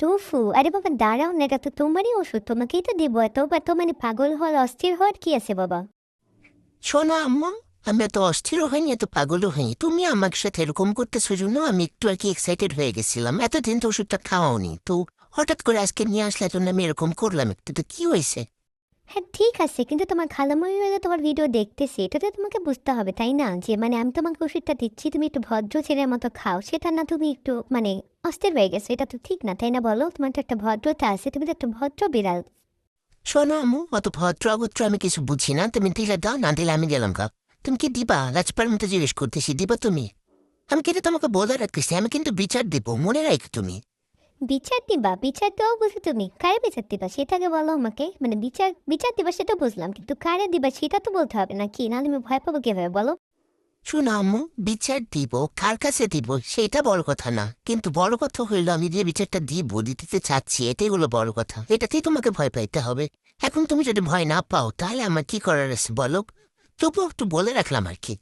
Tofu, আরে বাবা দাঁড়াও না, এটা তো তোমারই ওষুধ, তোমাকেই তো দিব। এত মানে পাগল হওয়ার অস্থির হওয়ার কি আছে বাবা? শোনো আম্মু, আমি এত অস্থিরও হয়নি, এত পাগলও হয়নি। তুমি আমার সাথে এরকম করতেছো জন্য আমি একটু আর কি এক্সাইটেড হয়ে গেছিলাম। এতদিন তো ওষুধটা খাওয়াওনি, তো হঠাৎ করে আজকে নিয়ে আসলে জন্য আমি এরকম করলাম একটু। তো কি হয়েছে? হ্যাঁ ঠিক আছে, কিন্তু তোমার খালামণি হলে তোমার ভিডিও দেখতেছি, এটা তো তোমাকে বুঝতে হবে তাই না, যে মানে আমি তোমাকে ওষুধটা দিচ্ছি, তুমি একটু ভদ্র ছেলের মতো খাও, সেটা না তুমি একটু মানে অস্থির হয়ে গেছো, এটা তো ঠিক না তাই না? বলো, তোমার তো একটা ভদ্রতা আছে, তুমি তো একটা ভদ্র বিড়াল। শোনো আম্মু, অত ভদ্র অভদ্র আমি কিছু বুঝি না। তুমি দিলে দাও, না দিলে আমি গেলাম গা। তুমি কি দিবা? রাজপার মতো জিজ্ঞেস করতেছি, দিবা তুমি? আমি কিন্তু তোমাকে বলে রাখতেছি, আমি কিন্তু বিচার দিব, মনে রাখো তুমি। বিচার দিবা? বিচার দেওয়াও বুঝো তুমি? কারে বিচার দিবা সেটাকে বলো আমাকে। মানে বিচার বিচার দিবা সেটা বুঝলাম, কিন্তু কারে দিবা সেটা তো বলতে হবে নাকি? নাহলে আমি ভয় পাবো কিভাবে বলো? শোনো আম্মু, বিচার দিব কার কাছে দিব সেটা বড় কথা না, কিন্তু বড় কথা হইলো আমি যে বিচারটা দিতে চাচ্ছি, এটাই হলো বড় কথা। এটাতেই তোমাকে ভয় পাইতে হবে। এখন তুমি যদি ভয় না পাও তাহলে আমার কি করার আছে বলো? তবুও একটু বলে রাখলাম আর কি।